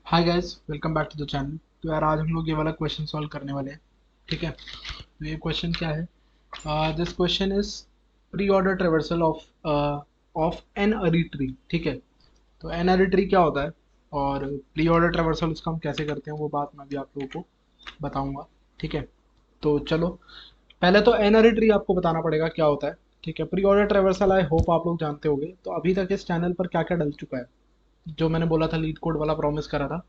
Hi guys, welcome back to the channel. तो यार आज हम लोग ये वाला क्वेश्चन सॉल्व करने वाले हैं। ठीक है, तो ये क्वेश्चन क्या है? This question is pre order traversal of N ary tree. ठीक है, तो एन अरी ट्री क्या होता है और प्री ऑर्डर ट्रेवर्सल उसका हम कैसे करते हैं वो बात मैं भी आप लोगों को बताऊंगा। ठीक है, तो चलो पहले तो एन अरी ट्री आपको बताना पड़ेगा क्या होता है। ठीक है, pre order traversal I hope आप लोग जानते होंगे। तो अभी तक इस चैनल पर क्या क्या डल चुका है, जो मैंने बोला था लीड कोड वाला प्रॉमिस करा था,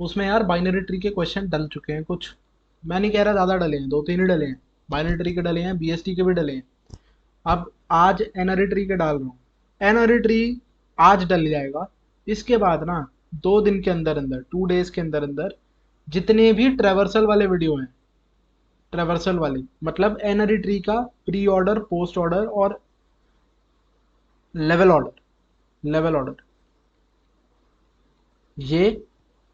उसमें यार बाइनरी ट्री के क्वेश्चन डल चुके हैं कुछ। मैं नहीं कह रहा ज़्यादा डले हैं, दो तीन ही डले हैं। बाइनरी ट्री के डले हैं, बीएसटी के भी डले हैं। अब आज एनरी ट्री के डाल रहा हूँ। एनरी ट्री आज डल जाएगा। इसके बाद ना 2 दिन के अंदर अंदर, 2 डेज के अंदर अंदर जितने भी ट्रेवर्सल वाले वीडियो हैं, ट्रेवर्सल वाले मतलब एनरी ट्री का प्री ऑर्डर, पोस्ट ऑर्डर और लेवल ऑर्डर ये,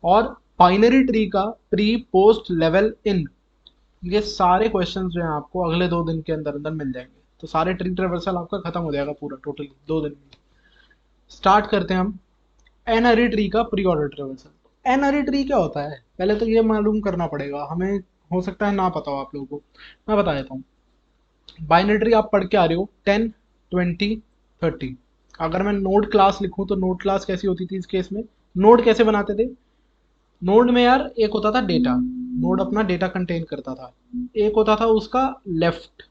और बाइनरी ट्री का प्री पोस्ट लेवल इन, ये सारे क्वेश्चंस जो हैं आपको अगले 2 दिन के अंदर अंदर मिल जाएंगे। तो सारे ट्री ट्रेवर्सल आपका खत्म हो जाएगा पूरा टोटली 2 दिन में। स्टार्ट करते हैं हम एनरी ट्री का pre order traversal. N-ary tree क्या होता है पहले तो ये मालूम करना पड़ेगा हमें। हो सकता है ना पता हो आप लोगों को, मैं बता देता हूँ। बाइनरी ट्री आप पढ़ के आ रहे हो 10, 20, 30। अगर मैं नोड क्लास लिखूं तो नोड क्लास कैसी होती थी इस केस में? नोड कैसे बनाते थे? नोड में यार एक होता था डेटा, नोड अपना डेटा कंटेन करता था। एक होता था उसका लेफ्ट,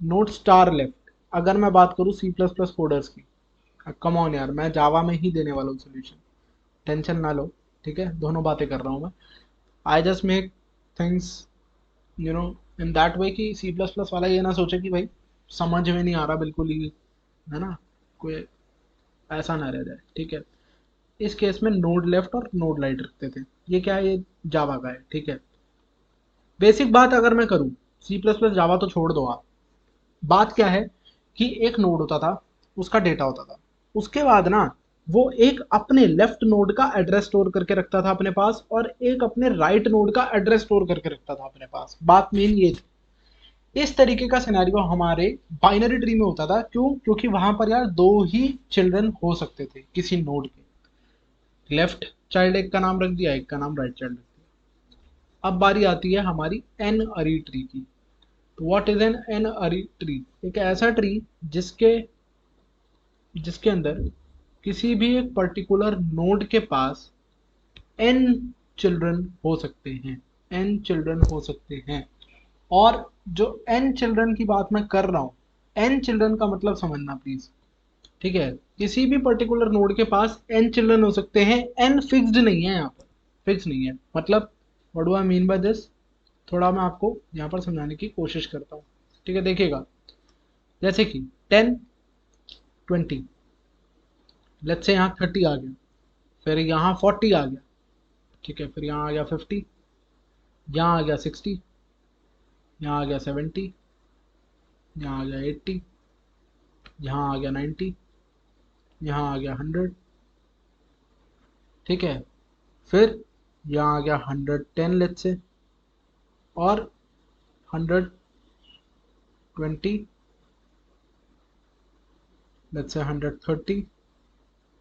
नोड स्टार लेफ्ट। अगर मैं बात करूँ सी प्लस प्लस कोडर्स की, कम ऑन यार, मैं जावा में ही देने वाला हूँ सोल्यूशन, टेंशन ना लो। ठीक है, दोनों बातें कर रहा हूँ मैं। I just make things in that way कि सी प्लस प्लस वाला ये ना सोचे कि भाई समझ में नहीं आ रहा बिल्कुल ही, है ना, कोई ऐसा ना रह जाए। ठीक है, इस केस में नोड लेफ्ट और नोड राइट रखते थे। ये क्या है? ये जावा का है। ठीक है, बेसिक बात अगर मैं करूँ, सी प्लस प्लस जावा तो छोड़ दो आप। बात क्या है कि एक नोड होता था, उसका डेटा होता था। उसके बाद ना वो एक अपने लेफ्ट नोड का एड्रेस स्टोर करके रखता था अपने पास, और एक अपने राइट नोड का एड्रेस स्टोर करके रखता था अपने पास। बात मेन ये थी। इस तरीके का सिनेरियो हमारे बाइनरी ट्री में होता था। क्यों? क्योंकि वहां पर यार दो ही चिल्ड्रन हो सकते थे किसी नोड के। लेफ्ट चाइल्ड एक का नाम रख दिया, एक का नाम राइट चाइल्ड रख दिया। अब बारी आती है हमारी एन अरी ट्री की। तो what is an ary tree? एक ऐसा ट्री जिसके जिसके अंदर किसी भी एक पर्टिकुलर नोड के पास एन चिल्ड्रन हो सकते हैं। एन चिल्ड्रन हो सकते हैं। और जो एन चिल्ड्रन की बात मैं कर रहा हूं, एन चिल्ड्रन का मतलब समझना प्लीज। ठीक है, किसी भी पर्टिकुलर नोड के पास एन चिल्ड्रन हो सकते हैं। एन फिक्स्ड नहीं है, यहाँ पर फिक्स नहीं है। मतलब what do I mean by this, थोड़ा मैं आपको यहाँ पर समझाने की कोशिश करता हूँ। ठीक है, देखिएगा, जैसे कि 10, 20, लेट्स से यहाँ 30 आ गया, फिर यहाँ 40 आ गया। ठीक है, फिर यहाँ आ गया 50, यहाँ आ गया 60, यहाँ आ गया 70, यहाँ आ गया 80, यहाँ आ गया 90, यहाँ आ गया 100। ठीक है, फिर यहाँ आ गया 110 लेट्स से, और 120 लेट्स से, 130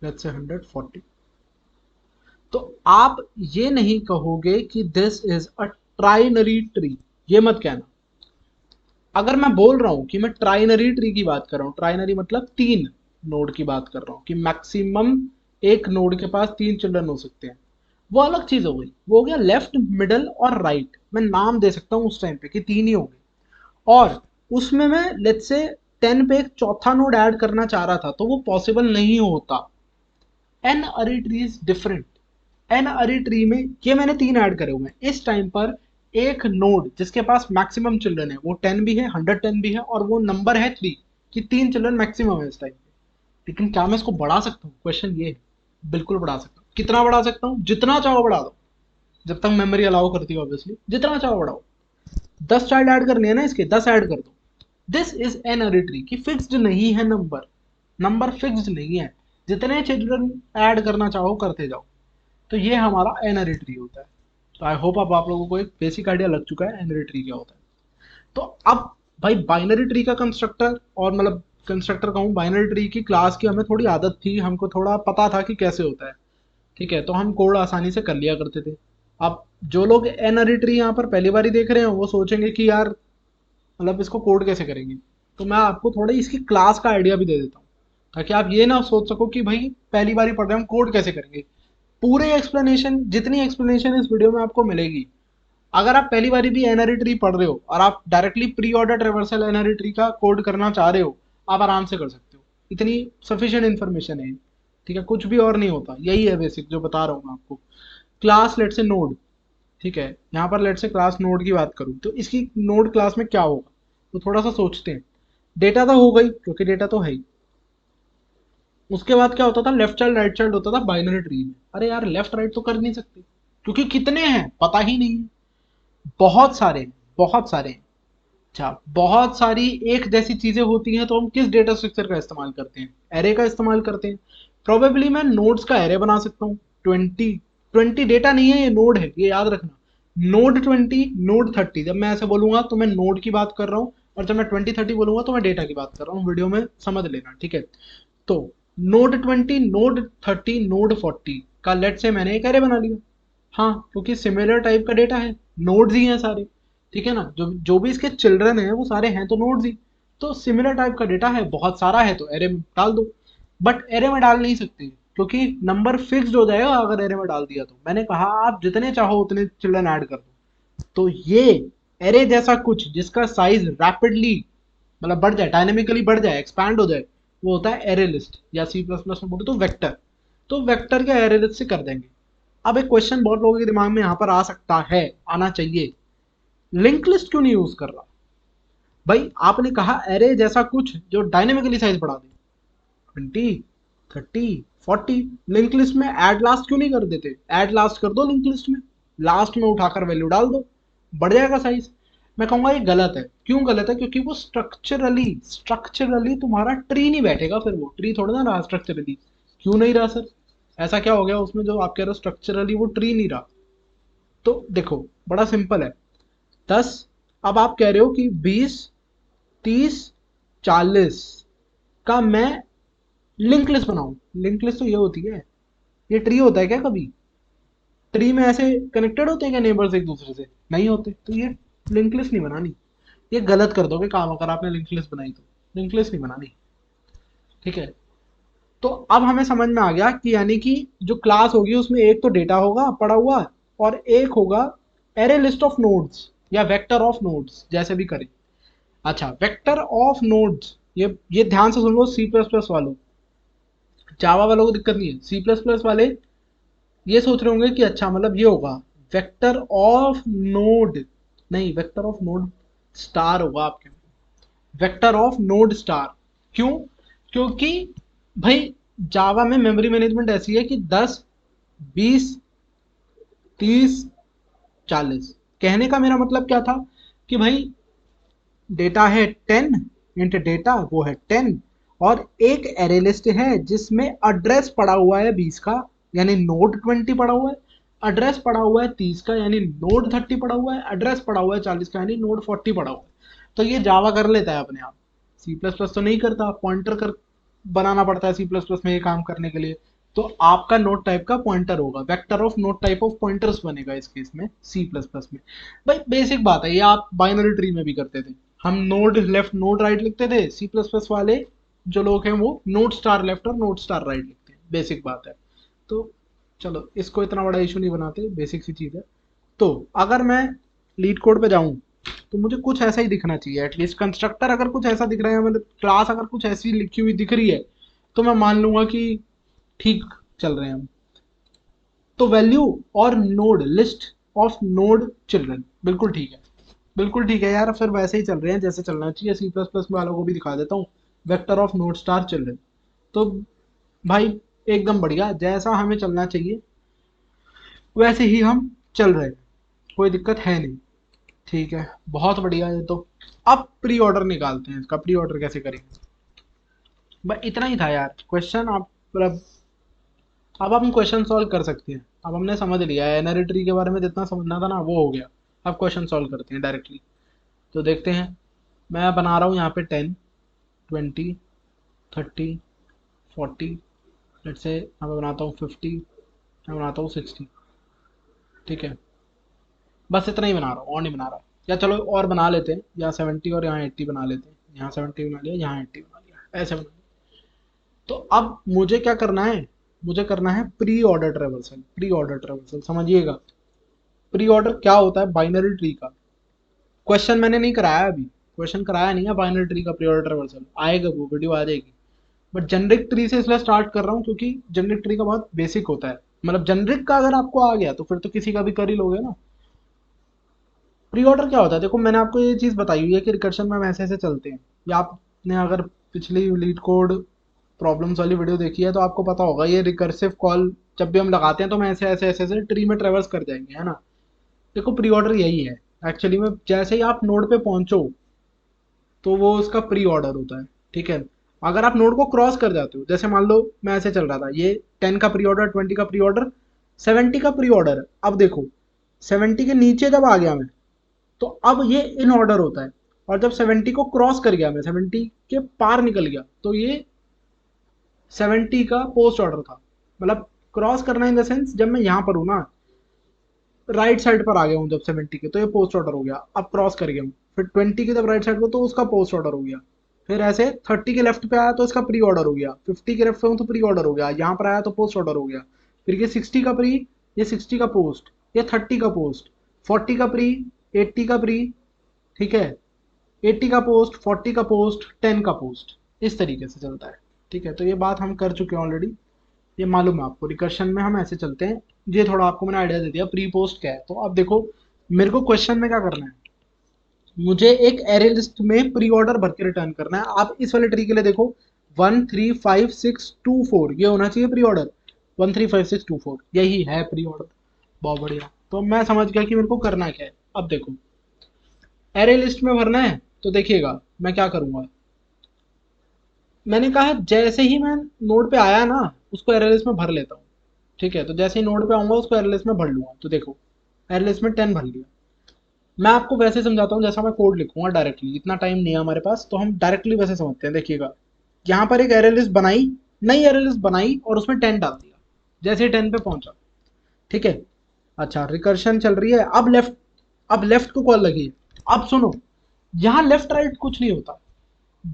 लेट्स से, 140। तो आप ये नहीं कहोगे कि this is a trinary tree, ये मत कहना। अगर मैं बोल रहा हूं कि मैं ट्राइनरी ट्री की बात कर रहा हूं, ट्राइनरी मतलब 3 नोड की बात कर रहा हूं, कि मैक्सिमम एक नोड के पास 3 चिल्ड्रन हो सकते हैं, वो अलग चीज हो गई। वो हो गया लेफ्ट, मिडल और राइट। मैं नाम दे सकता हूं उस टाइम पे कि 3 ही हो गए। और उसमें मैं लेट्स से 10 पे एक चौथा नोड ऐड करना चाह रहा था, तो वो पॉसिबल नहीं होता। N ary tree is different. N ary tree में ये मैंने 3 ऐड करे हुए हैं इस टाइम पर। एक नोड जिसके पास मैक्सिमम चिल्ड्रन है, वो 10 भी है, 110 भी है, और वो नंबर है 3, कि 3 चिल्ड्रन मैक्सिमम है इस टाइम पे। लेकिन क्या मैं इसको बढ़ा सकता हूँ? क्वेश्चन ये है। बिल्कुल बढ़ा सकता हूँ। कितना बढ़ा सकता हूँ? जितना चाहो बढ़ा दो, जब तक मेमोरी अलाउ करती है ऑब्वियसली। जितना चाहो बढ़ाओ। 10 चाइल्ड ऐड करने हैं ना इसके, 10 ऐड कर दो। This is an ary tree की फिक्स्ड नहीं है नंबर। नंबर फिक्स्ड नहीं है, जितने चिल्ड्रन ऐड करना चाहो करते जाओ। तो ये हमारा एनरी ट्री होता है। तो आई होप अब आप लोगों को एक बेसिक आइडिया लग चुका है एनरी ट्री क्या होता है। तो अब भाई बाइनरी ट्री का कंस्ट्रक्टर, और मतलब कंस्ट्रक्टर कहूँ, बाइनरी ट्री की क्लास की हमें थोड़ी आदत थी, हमको थोड़ा पता था कि कैसे होता है। ठीक है, तो हम कोड आसानी से कर लिया करते थे। अब जो लोग एनरी ट्री यहाँ पर पहली बार ही देख रहे हैं वो सोचेंगे कि यार मतलब इसको कोड कैसे करेंगे। तो मैं आपको थोड़ी इसकी क्लास का आइडिया भी दे देता हूँ, ताकि आप ये ना सोच सको कि भाई पहली बार ही पढ़ रहे हैं हम कोड कैसे करेंगे। पूरे एक्सप्लेनेशन, जितनी एक्सप्लेनेशन इस वीडियो में आपको मिलेगी, अगर आप पहली बारी भी एनरी ट्री पढ़ रहे हो और आप directly pre order traversal n-ary tree का कोड करना चाह रहे हो, आप आराम से कर सकते हो। इतनी सफिशिएंट इन्फॉर्मेशन है। ठीक है, कुछ भी और नहीं होता, यही है बेसिक जो बता रहा हूँ मैं आपको। क्लास लेट से नोड। ठीक है, यहाँ पर लेट से क्लास नोड की बात करूँ तो इसकी नोड क्लास में क्या होगा, तो थोड़ा सा सोचते हैं। डेटा तो हो गई, क्योंकि डेटा तो है ही। उसके बाद क्या होता था, लेफ्ट चाइल्ड राइट चाइल्ड होता था बाइनरी ट्री में। अरे यार लेफ्ट राइट तो कर नहीं सकते, क्योंकि कितने हैं पता ही नहीं है। बहुत सारे हैं, बहुत सारे हैं। अच्छा, बहुत सारी एक जैसी चीजें होती हैं तो हम किस डेटा स्ट्रक्चर का इस्तेमाल करते हैं, एरे का इस्तेमाल करते हैं। प्रोबेबली मैं नोड्स का एरे बना सकता हूँ। 20 डेटा नहीं है, ये नोड है, ये याद रखना। नोड 20, नोड 30, जब मैं ऐसे बोलूंगा तो मैं नोड की बात कर रहा हूँ, और जब मैं 20 30 बोलूंगा तो मैं डेटा की बात कर रहा हूँ। वीडियो में समझ लेना, ठीक है। तो नोड 20, नोड 30, नोड 40 का लेट से मैंने एक एरे बना लिया। हाँ, क्योंकि सिमिलर टाइप का डेटा है, नोड्स ही हैं सारे। ठीक है ना, जो जो भी इसके चिल्ड्रन हैं वो सारे हैं तो नोड्स ही। तो सिमिलर टाइप का डेटा है, बहुत सारा है, तो एरे में डाल दो। बट एरे में डाल नहीं सकते, क्योंकि नंबर फिक्स्ड हो जाएगा अगर एरे में डाल दिया तो। मैंने कहा आप जितने चाहो उतने चिल्ड्रन ऐड कर दो। तो ये एरे जैसा कुछ जिसका साइज रैपिडली मतलब बढ़ जाए, डायनेमिकली बढ़ जाए, एक्सपैंड हो जाए, वो होता है एरे लिस्ट, या सी प्लस प्लस में बोले तो वेक्टर। तो वेक्टर के एरे लिस्ट से कर देंगे। अब एक क्वेश्चन बहुत लोगों के दिमाग में यहाँ पर आ सकता है, आना चाहिए, लिंक लिस्ट क्यों नहीं यूज कर रहा। भाई आपने कहा एरे जैसा कुछ जो डायनेमिकली साइज बढ़ा दे, 20 30 40। लिंक लिस्ट में एड लास्ट क्यों नहीं कर देते, एड लास्ट कर दो लिंक लिस्ट में, लास्ट में उठाकर वैल्यू डाल दो, बढ़ जाएगा साइज। मैं कहूंगा ये गलत है। क्यों गलत है, क्योंकि वो स्ट्रक्चरली तुम्हारा ट्री नहीं बैठेगा, फिर वो ट्री थोड़ा ना रहा स्ट्रक्चरली। क्यों नहीं रहा सर, ऐसा क्या हो गया उसमें जो आप कह रहे हो स्ट्रक्चरली वो ट्री नहीं रहा। तो देखो, बड़ा सिंपल है। 10, अब आप कह रहे हो कि 20 30 40 का मैं लिंक लिस्ट बनाऊं। लिंक लिस्ट तो ये होती है, ये ट्री होता है क्या कभी। ट्री में ऐसे कनेक्टेड होते हैं क्या नेबर्स एक दूसरे से, नहीं होते। तो ये लिंक लिस्ट नहीं बनानी, ये गलत कर दोगे काम अगर आपने लिंक लिस्ट बनाई तो। लिंक लिस्ट नहीं बनानी, ठीक है। तो अब हमें समझ में आ गया कि यानी कि जो क्लास होगी उसमें एक तो डेटा होगा पड़ा हुआ, और एक होगा एरे लिस्ट ऑफ नोड्स या वेक्टर ऑफ नोड्स, जैसे भी करें। अच्छा, वेक्टर ऑफ नोड्स, ये ध्यान से सुन लो सी प्लस प्लस वालों। जावा वालों को दिक्कत नहीं है, सी प्लस प्लस वाले ये सोच रहे होंगे कि अच्छा मतलब ये होगा वेक्टर ऑफ नोड, नहीं, वेक्टर ऑफ नोड स्टार होगा आपके, वेक्टर ऑफ नोड स्टार। क्यों, क्योंकि भाई जावा में मेमोरी मैनेजमेंट ऐसी है कि 10 20 30 40। कहने का मेरा मतलब क्या था कि भाई डेटा है 10, इंट डेटा वो है 10, और एक एरे लिस्ट है जिसमें एड्रेस पड़ा हुआ है 20 का, यानी नोड 20 पड़ा हुआ है, एड्रेस पड़ा हुआ है 30 का यानी नोड 30 पड़ा हुआ है, एड्रेस पड़ा हुआ है 40 का यानी नोड 40 पड़ा हुआ है। तो ये जावा कर लेता है अपने आप, सी प्लस प्लस तो नहीं करता, पॉइंटर कर बनाना पड़ता है सी प्लस प्लस में ये काम करने के लिए। तो आपका नोड टाइप का पॉइंटर होगा, vector of node type of pointers बनेगा इस केस में सी प्लस प्लस में। भाई बेसिक बात है, ये आप बाइनरी ट्री में भी करते थे। हम नोड लेफ्ट नोड राइट लिखते थे, सी प्लस प्लस वाले जो लोग हैं वो नोड स्टार लेफ्ट और नोड स्टार राइट लिखते हैं, बेसिक बात है। तो चलो इसको इतना बड़ा इशू नहीं बनाते, बेसिक सी चीज़ है। तो अगर मैं लीड कोड पे जाऊं तो मुझे कुछ ऐसा ही दिखना चाहिए, एटलीस्ट कंस्ट्रक्टर अगर कुछ ऐसा दिख रहा है, मतलब क्लास अगर कुछ ऐसी लिखी हुई दिख रही है, तो मैं मान लूंगा कि ठीक चल रहे हैं हम। तो वैल्यू और node list of node children, बिल्कुल ठीक है, बिल्कुल ठीक है यार, फिर वैसे ही चल रहे हैं जैसे चलना चाहिए। सी प्लस प्लस वालों को भी दिखा देता हूँ, vector of node star children. तो भाई एकदम बढ़िया, जैसा हमें चलना चाहिए वैसे ही हम चल रहे हैं, कोई दिक्कत है नहीं। ठीक है, बहुत बढ़िया है। तो अब प्री ऑर्डर निकालते हैं, इसका प्री ऑर्डर कैसे करेंगे। बस इतना ही था यार क्वेश्चन। आप मतलब अब हम क्वेश्चन सॉल्व कर सकते हैं। अब हमने समझ लिया है एनरी ट्री के बारे में, जितना समझना था ना वो हो गया। अब क्वेश्चन सॉल्व करते हैं डायरेक्टली। तो देखते हैं, मैं बना रहा हूँ यहाँ पे 10 20 30 40, लेट से यहाँ पे बनाता हूँ 50 मैं बनाता हूँ 60। ठीक है, बस इतना ही बना रहा हूँ और नहीं बना रहा। या चलो और बना लेते हैं, यहाँ 70 और यहाँ 80 बना लेते हैं, यहाँ 70 बना लिया, यहाँ 80 बना लिया, ऐसे बना लिया। तो अब मुझे क्या करना है, मुझे करना है pre order traversal. Pre order traversal समझिएगा, प्री ऑर्डर क्या होता है बाइनरी ट्री का। क्वेश्चन मैंने नहीं कराया अभी, क्वेश्चन कराया नहीं है बाइनरी ट्री का प्री ऑर्डर ट्रेवर्सल, आएगा वो वीडियो आ जाएगी। बट जेनरिक ट्री से इसलिए स्टार्ट कर रहा हूँ क्योंकि जेनरिक ट्री का बहुत बेसिक होता है, मतलब जेनरिक का अगर आपको आ गया तो फिर तो किसी का भी कर ही लोगे ना। प्री ऑर्डर क्या होता है, देखो मैंने आपको ये चीज़ बताई हुई है कि रिकर्शन में ऐसे ऐसे चलते हैं, या आपने अगर पिछली लीड कोड प्रॉब्लम्स वाली वीडियो देखी है तो आपको पता होगा ये रिकर्सिव कॉल जब भी हम लगाते हैं तो हम ऐसे ऐसे ऐसे ऐसे ट्री में ट्रेवर्स कर जाएंगे, है ना। देखो प्री ऑर्डर यही है एक्चुअली में, जैसे ही आप नोड पे पहुंचो तो वो उसका प्री ऑर्डर होता है। ठीक है, अगर आप नोड को क्रॉस कर जाते हो, जैसे मान लो मैं ऐसे चल रहा था, ये 10 का प्री ऑर्डर, 20 का प्री ऑर्डर, 70 का प्री ऑर्डर है। अब देखो 70 के नीचे जब आ गया मैं, तो अब ये इन ऑर्डर होता है। और जब 70 को क्रॉस कर गया मैं, 70 के पार निकल गया, तो ये 70 का पोस्ट ऑर्डर था। मतलब क्रॉस करना इन द सेंस, जब मैं यहाँ पर हूँ ना, राइट साइड पर आ गया हूँ जब 70 के, तो ये पोस्ट ऑर्डर हो गया, अब क्रॉस कर गया हूँ। फिर 20 के जब राइट साइड पर, तो उसका पोस्ट ऑर्डर हो गया। फिर ऐसे 30 के लेफ्ट पे आया तो इसका प्री ऑर्डर हो गया, 50 के लेफ्ट पे हूँ तो प्री ऑर्डर हो गया, यहाँ पर आया तो पोस्ट ऑर्डर हो गया। फिर ये 60 का प्री, ये 60 का पोस्ट, ये 30 का पोस्ट, 40 का प्री, 80 का प्री, ठीक है, 80 का पोस्ट, 40 का पोस्ट, 10 का पोस्ट, इस तरीके से चलता है। ठीक है, तो ये बात हम कर चुके हैं ऑलरेडी, ये मालूम है आपको, रिकर्शन में हम ऐसे चलते हैं। ये थोड़ा आपको मैंने आइडिया दे दिया प्री पोस्ट क्या है। तो अब देखो मेरे को क्वेश्चन में क्या करना है, मुझे एक एरे लिस्ट में प्री ऑर्डर भर के रिटर्न करना है। आप इस वाले ट्री के लिए देखो 1 3 5 6 2 4 ये होना चाहिए प्री ऑर्डर, 1 3 5 6 2 4 यही है प्री ऑर्डर। बहुत बढ़िया, तो मैं समझ गया कि मेरे को करना क्या है। अब देखो एरे लिस्ट में भरना है, तो देखिएगा मैं क्या करूंगा, मैंने कहा जैसे ही मैं नोड पे आया ना, उसको एरे लिस्ट में भर लेता हूँ। ठीक है, तो जैसे ही नोड पे आऊंगा उसको एरे लिस्ट में भर लूंगा। तो देखो एरे लिस्ट में 10 भर लिया। मैं आपको वैसे समझाता हूँ जैसा मैं कोड लिखूंगा डायरेक्टली, इतना टाइम नहीं है हमारे पास, तो हम डायरेक्टली वैसे समझते हैं। देखिएगा यहाँ पर एक एरे लिस्ट बनाई, नई एरे लिस्ट बनाई और उसमें 10 डाल दिया, जैसे ही 10 पे पहुंचा। ठीक है, अच्छा रिकर्शन चल रही है, अब लेफ्ट को कॉल लगी है। अब सुनो, यहाँ लेफ्ट राइट कुछ नहीं होता,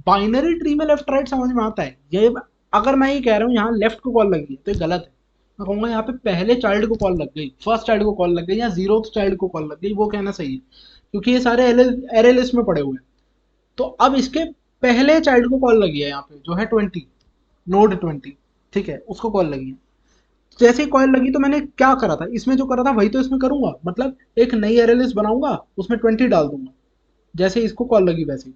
बाइनरी ट्री में लेफ्ट राइट समझ में आता है ये। अगर मैं ये कह रहा हूँ यहाँ लेफ्ट को कॉल लगी है तो ये गलत है। मैं कहूंगा यहाँ पे पहले चाइल्ड को कॉल लग गई, फर्स्ट चाइल्ड को कॉल लग गई, या जीरो चाइल्ड को कॉल लग गई, वो कहना सही है, क्योंकि ये सारे एरे लिस्ट में पड़े हुए हैं। तो अब इसके पहले चाइल्ड को कॉल लगी है यहाँ पे, जो है 20, नोड 20। ठीक है, उसको कॉल लगी है। जैसे ही कॉल लगी तो मैंने क्या करा था, इसमें जो करा था वही तो इसमें करूंगा, मतलब एक नई एरे लिस्ट बनाऊंगा, उसमें 20 डाल दूंगा, जैसे इसको कॉल लगी वैसे ही।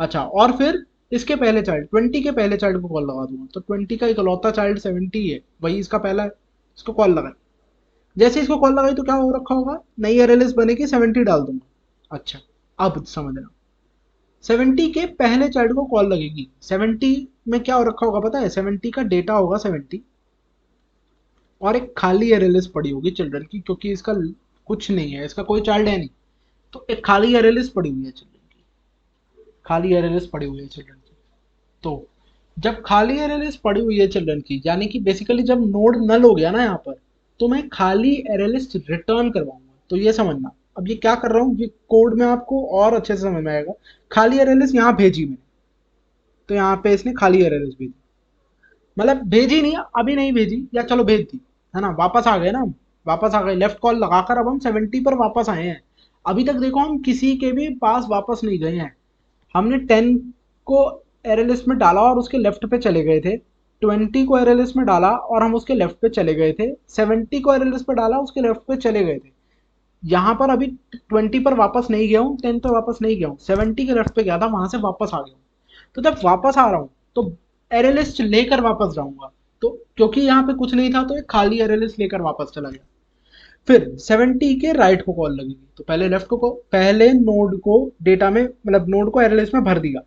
अच्छा, और फिर इसके पहले चाइल्ड 20 के पहले चाइल्ड को कॉल लगा दूंगा, तो 20 का इकलौता चाइल्ड 70 है, वही इसका पहला है, इसको कॉल लगाई। जैसे इसको कॉल लगाई तो क्या हो रखा होगा, नई एरे लिस्ट बनेगी, 70 डाल दूंगा। अच्छा, अब समझना, 70 के पहले चाइल्ड को कॉल लगेगी, 70 में क्या हो रखा होगा पता है, 70 का डेटा होगा 70, और एक खाली एरे लिस्ट पड़ी होगी चिल्ड्रन की, क्योंकि इसका कुछ नहीं है, इसका कोई चाइल्ड है नहीं, तो एक खाली एरे लिस्ट पड़ी हुई है चिल्ड्रन की, खाली एरे लिस्ट पड़ी हुई है चिल्ड्रन की। तो जब खाली एरे लिस्ट पड़ी हुई है चिल्ड्रन की, यानी कि बेसिकली जब नोड नल हो गया ना यहाँ पर, तो मैं खाली एरे लिस्ट रिटर्न करवाऊंगा। तो ये समझना, अब ये क्या कर रहा हूँ, ये कोड में आपको और अच्छे से समझ में आएगा। खाली एरे लिस्ट यहाँ भेजी मैंने, तो यहाँ पे इसने खाली एरे लिस्ट भेजी, मतलब भेजी नहीं, अभी नहीं भेजी, या चलो भेज दी, है ना, वापस आ गए ना हम, वापस आ गए लेफ्ट कॉल लगाकर, अब हम 70 पर वापस आए हैं। अभी तक देखो हम किसी के भी पास वापस नहीं गए हैं, हमने 10 को एरे लिस्ट में डाला और उसके लेफ्ट पे चले गए थे, 20 को एरे लिस्ट में डाला और हम उसके लेफ्ट पे चले गए थे, 70 को एरे लिस्ट पे डाला उसके लेफ्ट पे चले गए थे। यहाँ पर अभी 20 पर वापस नहीं गया हूँ, 10 पर वापस नहीं गया हूँ, 70 के लेफ्ट पे गया था, वहां से वापस आ गया हूँ। तो जब वापस आ रहा हूँ तो एरे लिस्ट लेकर वापस जाऊंगा, तो क्योंकि यहाँ पे कुछ नहीं था तो एक खाली एरे लिस्ट लेकर वापस चला गया। फिर 70 के राइट को कॉल लगेगी, तो पहले लेफ्ट को पहले नोड को डेटा में, मतलब नोड को एरे लिस्ट में भर दिया,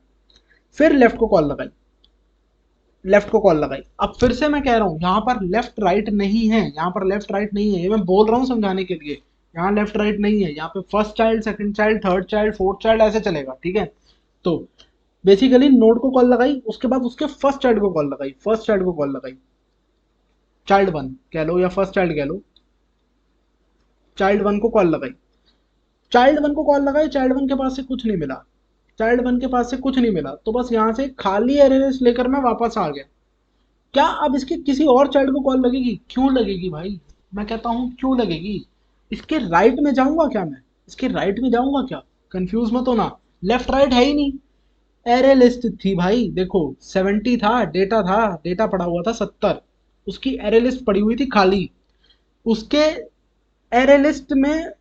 फिर लेफ्ट को कॉल लगाई, लेफ्ट को कॉल लगाई। अब फिर से मैं कह रहा हूँ यहाँ पर लेफ्ट राइट नहीं है, यहाँ पर लेफ्ट राइट नहीं है, ये मैं बोल रहा हूँ समझाने के लिए, यहाँ लेफ्ट राइट नहीं है, यहाँ पे first child, second child, third child, fourth child ऐसे चलेगा। ठीक है, तो बेसिकली नोड को कॉल लगाई, उसके बाद उसके फर्स्ट चाइल्ड को कॉल लगाई, फर्स्ट चाइल्ड को कॉल लगाई, चाइल्ड वन कह लो या फर्स्ट चाइल्ड कह लो, चाइल्ड वन को कॉल लगाई, चाइल्ड वन को कॉल लगाई, चाइल्ड वन के पास से कुछ नहीं मिला, चाइल्ड वन के पास से कुछ नहीं मिला, तो बस यहाँ से खाली एरे लिस्ट लेकर मैं वापस आ गया। क्या अब इसके किसी और चाइल्ड को कॉल लगेगी? क्यों लगेगी भाई? मैं कहता हूँ क्यों लगेगी? इसके राइट में जाऊंगा क्या मैं? इसके राइट में जाऊंगा क्या? कंफ्यूज मत होना, लेफ्ट राइट है ही नहीं, एरे लिस्ट थी भाई। देखो 70 था, डेटा पड़ा हुआ था 70, उसकी एरे लिस्ट पड़ी हुई थी खाली, उसके एरे लिस्ट में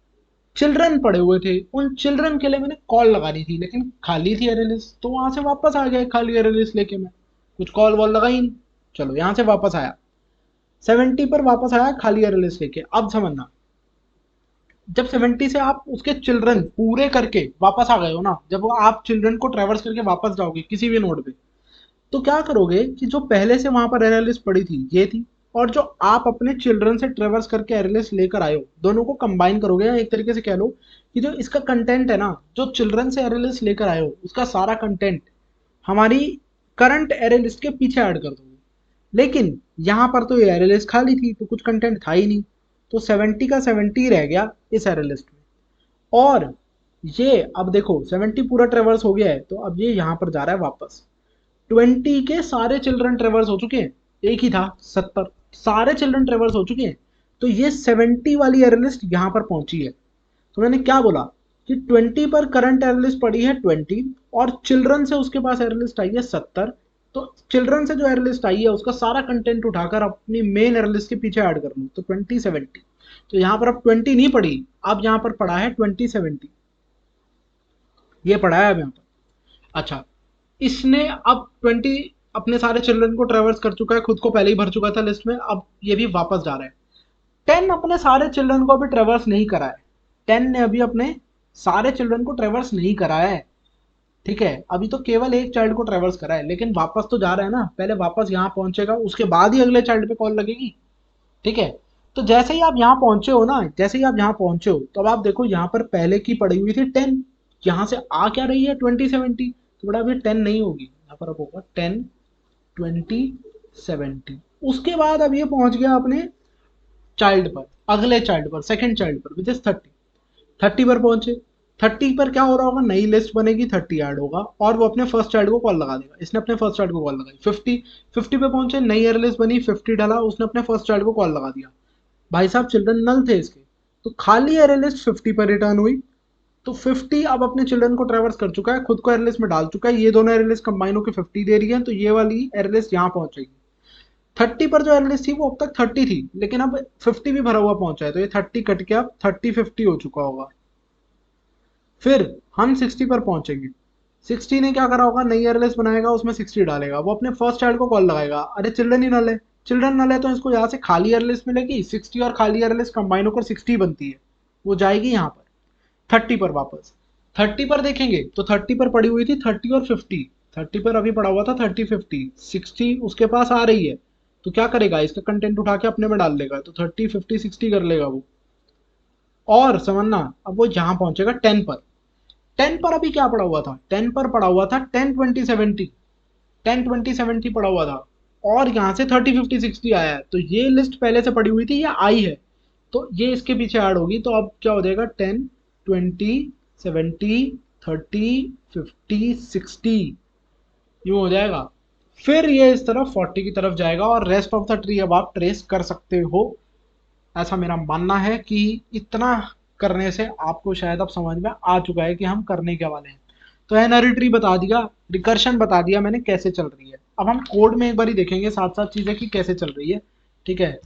चिल्ड्रन पड़े हुए थे, उन चिल्ड्रन के लिए मैंने कॉल लगा दी थी, लेकिन खाली थी एरे लिस्ट, तो वहां से वापस आ गया खाली एरे लिस्ट लेके मैं, कुछ कॉल वॉल लगाई नहीं। चलो यहाँ से वापस आया, 70 पर वापस आया खाली एरे लिस्ट लेके। अब समझना, जब 70 से आप उसके चिल्ड्रन पूरे करके वापस आ गए हो ना, जब वो आप चिल्ड्रन को ट्रेवर्स करके वापस जाओगे किसी भी नोड पे, तो क्या करोगे कि जो पहले से वहां पर एरे लिस्ट पड़ी थी ये थी, और जो आप अपने चिल्ड्रन से ट्रेवर्स करके एरे लिस्ट लेकर आए हो, दोनों को कंबाइन करोगे, या एक तरीके से कह लो कि जो इसका कंटेंट है ना, जो चिल्ड्रन से एरे लिस्ट लेकर आए हो उसका सारा कंटेंट हमारी करंट एरे लिस्ट के पीछे ऐड कर दोगे। लेकिन यहाँ पर तो ये एरे लिस्ट खाली थी, तो कुछ कंटेंट था ही नहीं, तो 70 का 70 रह गया इस एरे लिस्ट में। और ये अब देखो 70 पूरा ट्रेवर्स हो गया है, तो अब ये यहाँ पर जा रहा है वापस। 20 के सारे चिल्ड्रन ट्रेवर्स हो चुके हैं, एक ही था 70, सारे चिल्ड्रन ट्रेवर्स हो चुके हैं, तो ये 70 वाली एरे लिस्ट यहाँ पर पहुंची है। तो मैंने क्या बोला कि 20 पर करंट एरे लिस्ट पड़ी है 20, और चिल्ड्रन से उसके पास एरे लिस्ट आई है 70, तो चिल्ड्रन से जो एरे लिस्ट आई है उसका सारा कंटेंट उठाकर अपनी मेन एरे लिस्ट के पीछे ऐड कर लूँ, तो 2070। तो यहाँ पर अब 20 नहीं पड़ी, अब यहाँ पर पड़ा है 2070, ये पड़ा है अब यहाँ पर। अच्छा, इसने अब 20 अपने सारे चिल्ड्रन को ट्रेवर्स कर चुका है, खुद को पहले ही भर चुका था लिस्ट में, अब ये भी वापस जा रहा है। 10 अपने सारे चिल्ड्रन को अभी ट्रेवर्स नहीं करा है, 10 ने अभी अपने सारे चिल्ड्रन को ट्रेवर्स नहीं करा है, ठीक है, अभी तो केवल एक चाइल्ड को ट्रेवर्स करा है, लेकिन वापस तो जा रहा है ना, पहले वापस यहाँ पहुंचेगा, उसके बाद ही अगले चाइल्ड पे कॉल लगेगी, ठीक है। तो जैसे ही आप यहाँ पहुंचे हो ना, जैसे ही आप यहाँ पहुंचे हो, तो अब आप देखो यहाँ पर पहले की पड़ी हुई थी 10, यहाँ से आ क्या रही है 2070, तो बड़ा अभी 10 नहीं होगी, यहाँ पर अब होगा 10 2070। उसके बाद अब ये पहुंच गया अपने चाइल्ड पर, अगले चाइल्ड पर, सेकंड चाइल्ड पर, विच इज 30। 30 पर पहुंचे, 30 पर क्या हो रहा होगा, नई लिस्ट बनेगी, 30 ऐड होगा, और वो अपने फर्स्ट चाइल्ड को कॉल लगा देगा, इसने अपने फर्स्ट चाइल्ड को कॉल लगाई। 50 पे पहुंचे, नई एयर लिस्ट बनी, 50 डाला, उसने अपने फर्स्ट चाइल्ड को कॉल लगा दिया। भाई साहब चिल्ड्रन नल थे इसके, तो खाली एयर लिस्ट 50 पर रिटर्न हुई, तो 50 अब अपने चिल्ड्रन को ट्रेवर्स कर चुका है, खुद को एयर लिस्ट में डाल चुका है, ये दोनों एयर लिस्ट कंबाइन होकर 50 दे रही है, तो ये वाली एयर लिस्ट यहाँ पहुंचेगी। 30 पर जो एयर लिस्ट थी वो अब तक 30 थी, लेकिन अब 50 भी भरा हुआ पहुंचा है, तो ये 30 कट के अब 30-50 हो चुका होगा। फिर हम 60 पर पहुंचेंगे, 60 ने क्या करा होगा, नई एयर लिस्ट बनाएगा, उसमें 60 डालेगा, वो अपने फर्स्ट चाइल्ड को कॉल लगाएगा, अरे चिल्ड्रन ही नल है, चिल्ड्रन नल है, तो इसको यहाँ से खाली एयर लिस्ट मिलेगी, 60 और खाली एयर लिस्ट कंबाइन होकर 60 बनती है, वो जाएगी यहाँ पर 30 पर वापस। 30 पर देखेंगे तो 30 पर पड़ी हुई थी 30 और 50, 30 पर अभी पड़ा हुआ था 30-50, 60 उसके पास आ रही है, तो क्या करेगा, इसका कंटेंट उठा के अपने में डाल लेगा, तो 30-50-60 कर लेगा वो। और समझना, अब वो यहाँ पहुंचेगा 10 पर, 10 पर अभी क्या पड़ा हुआ था, 10 पर पड़ा हुआ था 10-20-70, 10-20-70 पड़ा हुआ था, और यहाँ से 30-50-60 आया है, तो ये लिस्ट पहले से पड़ी हुई थी, ये आई है, तो ये इसके पीछे ऐड होगी, तो अब क्या हो जाएगा, 10-20-70 30-50-60 यूं हो जाएगा। फिर ये इस तरफ 40 की तरफ जाएगा, और रेस्ट ऑफ द ट्री अब आप ट्रेस कर सकते हो। ऐसा मेरा मानना है कि इतना करने से आपको शायद अब समझ में आ चुका है कि हम करने क्या वाले हैं। तो एनरी ट्री बता दिया, रिकर्शन बता दिया मैंने कैसे चल रही है, अब हम कोड में एक बार ही देखेंगे साथ साथ चीज़ें कि कैसे चल रही है, ठीक है।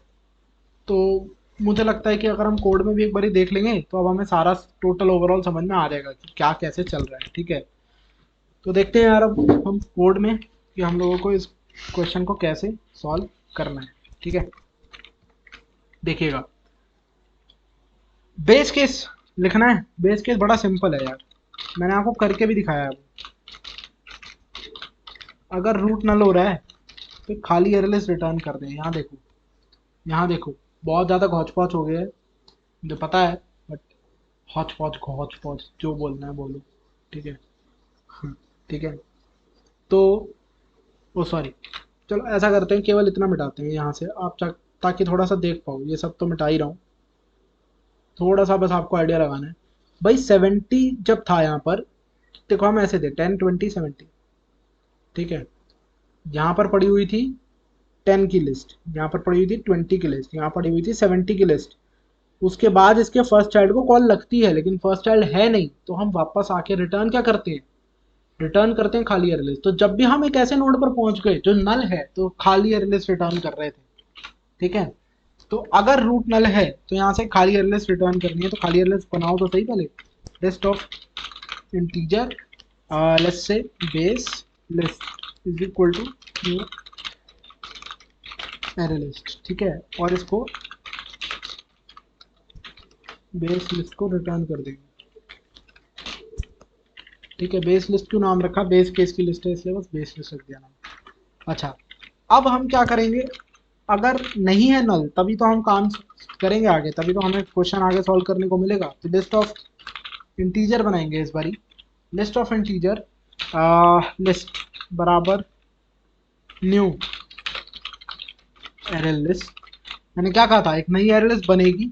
तो मुझे लगता है कि अगर हम कोड में भी एक बार ही देख लेंगे, तो अब हमें सारा टोटल ओवरऑल समझ में आ जाएगा कि क्या कैसे चल रहा है, ठीक है। तो देखते हैं यार अब हम कोड में कि हम लोगों को इस क्वेश्चन को कैसे सॉल्व करना है, ठीक है। देखिएगा, बेस केस लिखना है, बेस केस बड़ा सिंपल है यार, मैंने आपको करके भी दिखाया है। अगर रूट नल हो रहा है तो खाली एरलेस रिटर्न कर दें, यहाँ देखो, यहाँ देखो, बहुत ज़्यादा घौच पौच हो गया है मुझे पता है, बट हौच पौच घौच पौच जो बोलना है बोलो, ठीक है। ठीक है, तो ओ सॉरी, चलो ऐसा करते हैं, केवल इतना मिटाते हैं यहाँ से, आप ताकि थोड़ा सा देख पाओ, ये सब तो मिटा ही रहा हूँ, थोड़ा सा बस आपको आइडिया लगाना है। भाई 70 जब था यहाँ पर, देखो हम ऐसे थे 10 20 70, ठीक है। यहाँ पर पड़ी हुई थी 10 की लिस्ट, यहाँ पर पड़ी हुई थी 20 की लिस्ट, यहाँ पड़ी हुई थी 70 की लिस्ट। उसके बाद इसके फर्स्ट चाइल्ड को कॉल लगती है, लेकिन फर्स्ट चाइल्ड है नहीं, तो हम वापस आके रिटर्न क्या करते हैं, रिटर्न करते हैं खाली अरे लिस्ट। तो जब भी हम एक ऐसे नोड पर पहुंच गए जो नल है, तो खाली अरे लिस्ट रिटर्न कर रहे थे, ठीक है। तो अगर रूट नल है तो यहाँ से खाली अरे लिस्ट रिटर्न करनी है, तो खाली अरे लिस्ट बनाओ तो सही पहले, list of integer let's say base list is equal to new array list, ठीक है। और इसको बेस लिस्ट को रिटर्न कर देंगे, ठीक है। बेस लिस्ट क्यों नाम रखा, बेस केस की लिस्ट है इसलिए बस बेस लिस्ट रख दिया नाम। अच्छा, अब हम क्या करेंगे, अगर नहीं है नल तभी तो हम काम करेंगे आगे, तभी तो हमें क्वेश्चन आगे सॉल्व करने को मिलेगा। तो लिस्ट ऑफ इंटीजर बनाएंगे इस बारी, लिस्ट ऑफ इंटीजर लिस्ट बराबर न्यू एरे लिस्ट। मैंने क्या कहा था, एक नई एरे लिस्ट बनेगी,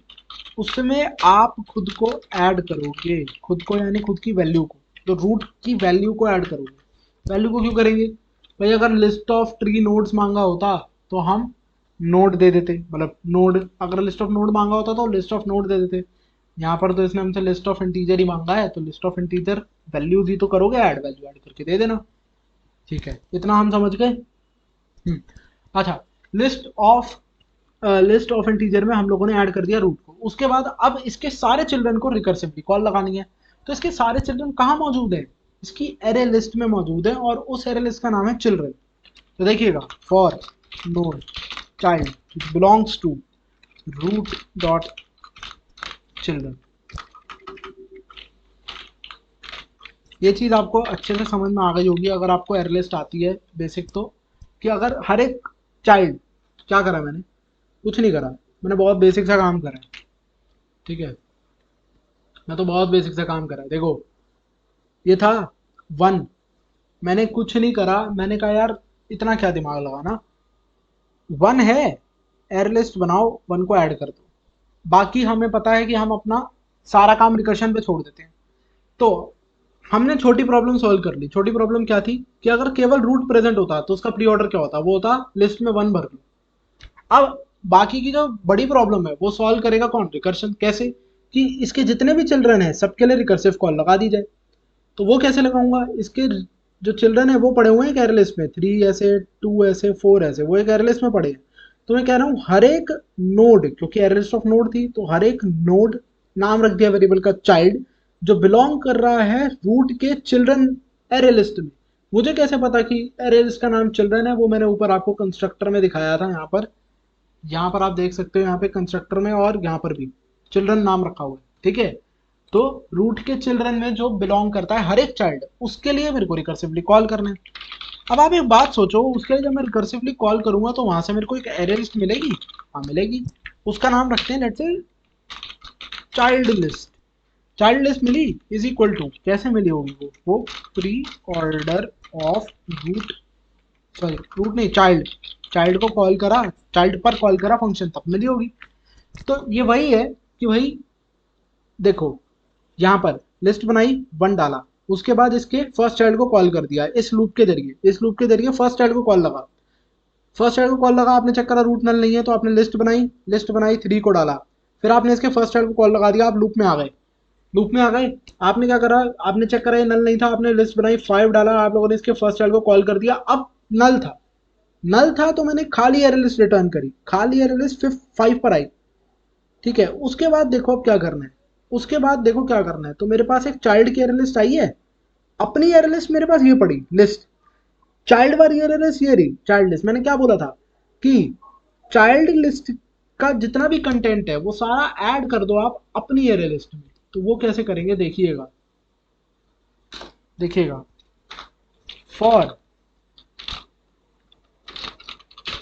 उसमें आप खुद को ऐड करोगे, खुद को यानी खुद की वैल्यू को, तो रूट की वैल्यू को ऐड करोगे। वैल्यू को क्यों करेंगे भाई, अगर लिस्ट ऑफ ट्री नोड्स मांगा होता तो हम नोड दे देते, मतलब नोड, अगर लिस्ट ऑफ नोड मांगा होता तो लिस्ट ऑफ नोड दे देते। यहाँ पर तो इसने हमसे लिस्ट ऑफ इंटीजर ही मांगा है, तो लिस्ट ऑफ इंटीजर वैल्यूज ही तो करोगे ऐड, वैल्यू ऐड करके दे देना, ठीक है। इतना हम समझ गए। अच्छा, लिस्ट ऑफ इंटीजर में हम लोगों ने ऐड कर दिया रूट को। उसके बाद अब इसके सारे चिल्ड्रन को रिकर्सिवली कॉल लगानी है। तो इसके सारे चिल्ड्रन कहाँ मौजूद है, इसकी एरे लिस्ट में मौजूद है, और उस एरे लिस्ट का नाम है चिल्ड्रन। तो देखिएगा, for node child belongs to root dot children. ये चीज आपको अच्छे से समझ में आ गई होगी अगर आपको एरे लिस्ट आती है बेसिक तो, कि अगर हर एक चाइल्ड, क्या करा मैंने, कुछ नहीं करा, मैंने बहुत बेसिक सा काम करा है, ठीक है। मैं तो बहुत बेसिक सा काम करा है। देखो ये था 1, मैंने कुछ नहीं करा, मैंने कहा यार इतना क्या दिमाग लगाना, 1 है, एयर लिस्ट बनाओ, 1 को ऐड कर दो। बाकी हमें पता है कि हम अपना सारा काम रिकर्शन पे छोड़ देते हैं। तो हमने छोटी प्रॉब्लम सॉल्व कर ली। छोटी प्रॉब्लम क्या थी कि अगर केवल रूट प्रेजेंट होता तो उसका प्री ऑर्डर क्या होता, वो होता लिस्ट में 1 भर लो। अब बाकी की जो बड़ी प्रॉब्लम है वो सॉल्व करेगा कौन, रिकर्शन। कैसे, कि इसके जितने भी चिल्ड्रन है सबके लिए रिकर्सिव कॉल लगा दी जाए। तो वो कैसे लगाऊंगा, इसके जो चिल्ड्रन है वो पड़े हुए हैं एक एरे लिस्ट में, 3 ऐसे 2 ऐसे 4 ऐसे, वो एक एरे लिस्ट में पड़े हैं। तो मैं कह रहा हूँ हर एक नोड, क्योंकि एरे लिस्ट ऑफ नोड थी, तो हर एक नोड नाम रख दिया वेरिएबल का चाइल्ड, जो बिलोंग कर रहा है रूट के चिल्ड्रन एरे लिस्ट में। मुझे कैसे पता कि एरे लिस्ट का नाम चिल्ड्रन है, वो मैंने ऊपर आपको कंस्ट्रक्टर में दिखाया था। यहाँ पर आप देख सकते हो, यहाँ पे कंस्ट्रक्टर में और यहाँ पर भी चिल्ड्रन नाम रखा हुआ है, ठीक है। तो रूट के चिल्ड्रन में जो बिलोंग करता है हर एक चाइल्ड, उसके लिए मेरे को रिकर्सिवली कॉल करना है। अब आप एक बात सोचो, उसके लिए जब मैं रिकर्सिवली कॉल करूंगा तो वहां से मेरे को एक एरे लिस्ट मिलेगी, हाँ मिलेगी। उसका नाम रखते हैं let's say child list. Child list मिली इज इक्वल टू, कैसे मिली होगी वो pre order of root, sorry root नहीं, चाइल्ड, चाइल्ड को कॉल करा, चाइल्ड पर कॉल करा फंक्शन, तब मिली होगी। तो ये वही है कि भाई देखो, यहाँ पर लिस्ट बनाई, 1 डाला, उसके बाद इसके फर्स्ट चाइल्ड को कॉल कर दिया इस लूप के जरिए, इस लूप के जरिए फर्स्ट चाइल्ड को कॉल लगा, फर्स्ट चाइल्ड को कॉल लगा, आपने चेक करा रूट नल नहीं है, तो आपने लिस्ट बनाई 3 को डाला, फिर आपने इसके फर्स्ट चाइल्ड को कॉल लगा दिया, आप लूप में आ गए, लूप में आ गए। आपने क्या करा, आपने चेक करा ये नल नहीं था, आपने लिस्ट बनाई 5 डाला, आप लोगों ने इसके फर्स्ट चाइल्ड को कॉल कर दिया, अब नल था, नल था तो मैंने खाली एरे लिस्ट रिटर्न करी, खाली एरे लिस्ट 5 पर आई, ठीक है। उसके बाद देखो अब क्या करना है, उसके बाद देखो क्या करना है, तो मेरे पास एक चाइल्ड की एरे लिस्ट आई है, अपनी एरे लिस्ट मेरे पास ये पड़ी लिस्ट, चाइल्ड वाली एरे लिस्ट ये रही चाइल्ड लिस्ट। मैंने क्या बोला था कि चाइल्ड लिस्ट का जितना भी कंटेंट है वो सारा ऐड कर दो आप अपनी एरे लिस्ट में। तो वो कैसे करेंगे देखिएगा, देखिएगा फॉर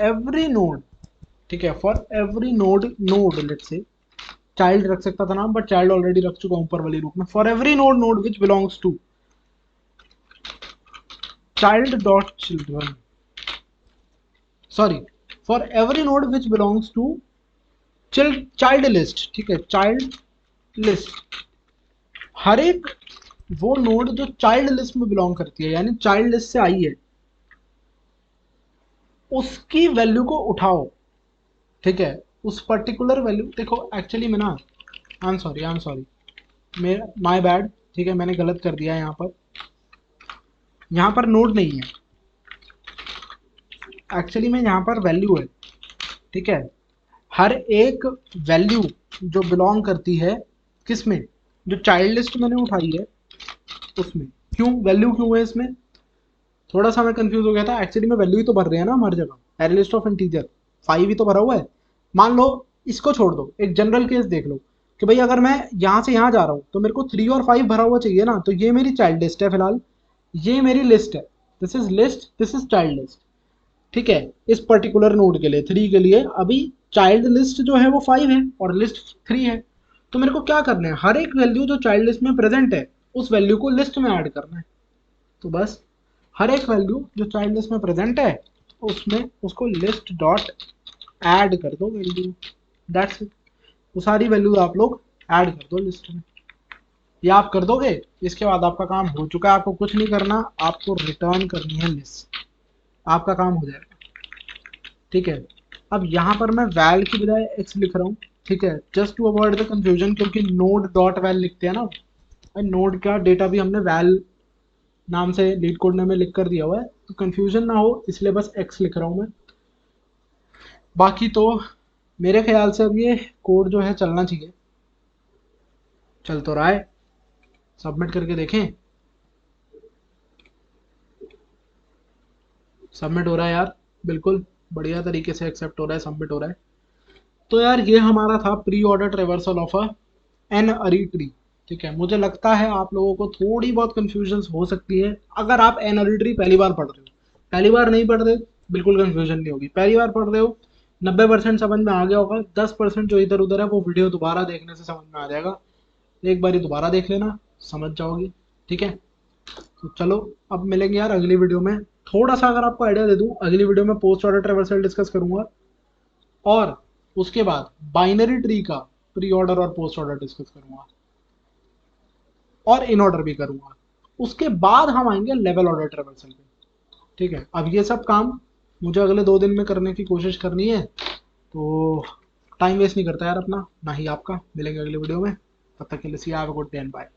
एवरी नोड, ठीक है, for every node, let's say child रख सकता था नाम, बट चाइल्ड ऑलरेडी रख चुका हूं ऊपर वाली रूप में। For every node which belongs to child dot children, sorry for every node which belongs to child list, ठीक है, चाइल्ड लिस्ट, हर एक वो नोड जो चाइल्ड लिस्ट में बिलोंग करती है यानी चाइल्ड लिस्ट से आई है, उसकी वैल्यू को उठाओ, ठीक है, उस पर्टिकुलर वैल्यू, देखो एक्चुअली मैं ना, आई एम सॉरी, मेरा माय बैड, ठीक है, मैंने गलत कर दिया यहाँ पर नोड नहीं है, एक्चुअली में यहाँ पर वैल्यू है, ठीक है, हर एक वैल्यू जो बिलोंग करती है किसमें, जो चाइल्ड लिस्ट मैंने उठाई है उसमें। क्यों वैल्यू क्यों है इसमें, थोड़ा सा मैं कंफ्यूज हो गया था, एक्चुअली में वैल्यू ही तो भर रहे हैं ना हर जगह, एरे लिस्ट ऑफ इंटीजर 5 ही तो भरा हुआ है। मान लो इसको छोड़ दो, एक जनरल केस देख लो कि भाई अगर मैं यहाँ से यहाँ जा रहा हूँ तो मेरे को 3 और 5 भरा हुआ चाहिए ना, तो ये मेरी चाइल्ड लिस्ट है फिलहाल, ये मेरी लिस्ट है, this is list, this is child list, ठीक है, इस पर्टिकुलर नोड के लिए 3 के लिए अभी चाइल्ड लिस्ट जो है वो 5 है और लिस्ट 3 है। तो मेरे को क्या करना है, हर एक वैल्यू जो चाइल्ड लिस्ट में प्रेजेंट है उस वैल्यू को लिस्ट में ऐड करना है। तो बस हर एक वैल्यू जो चाइल्ड लिस्ट में प्रेजेंट है उसमें उसको लिस्ट डॉट ऐड कर दो वैल्यू, दैट्स इट। वो सारी वैल्यू आप लोग ऐड कर दो लिस्ट में, ये आप कर दोगे, इसके बाद आपका काम हो चुका है, आपको कुछ नहीं करना, आपको रिटर्न करनी है लिस्ट, आपका काम हो जाएगा, ठीक है। अब यहाँ पर मैं वैल की बजाय एक्स लिख रहा हूँ, ठीक है, just to avoid the confusion, क्योंकि नोड डॉट वैल लिखते हैं ना, नोड का डेटा भी हमने वैल नाम से लीड कोड में लिख कर दिया हुआ है, तो कंफ्यूजन ना हो इसलिए बस एक्स लिख रहा हूँ मैं। बाकी तो मेरे ख्याल से अब ये कोड जो है चलना चाहिए, चल तो रहा है, सबमिट करके देखें, सबमिट हो रहा है यार, बिल्कुल बढ़िया तरीके से एक्सेप्ट हो रहा है, सबमिट हो रहा है। तो यार ये हमारा था pre order traversal of a N ary tree, ठीक है। मुझे लगता है आप लोगों को थोड़ी बहुत कंफ्यूजन हो सकती है अगर आप एन अरी ट्री पहली बार पढ़ रहे हो, पहली बार नहीं पढ़ रहे बिल्कुल कंफ्यूजन नहीं होगी, पहली बार पढ़ रहे हो 90% समझ में आ गया होगा, 10% जो इधर उधर है वो वीडियो दोबारा देखने से समझ में आ जाएगा, एक बार दोबारा देख लेना समझ जाओगी, ठीक है। तो चलो अब मिलेंगे यार अगली वीडियो में, थोड़ा सा अगर आपको आइडिया दे दूं, अगली वीडियो में पोस्ट ऑर्डर ट्रेवर्सल डिस्कस करूंगा और उसके बाद बाइनरी ट्री का प्री ऑर्डर और पोस्ट ऑर्डर डिस्कस करूंगा और इन ऑर्डर भी करूंगा, उसके बाद हम आएंगे लेवल ऑर्डर ट्रेवर्सल पे, ठीक है। अब ये सब काम मुझे अगले 2 दिन में करने की कोशिश करनी है, तो टाइम वेस्ट नहीं करता यार अपना ना ही आपका, मिलेंगे अगले वीडियो में, तब तक के लिए see have a good day and bye.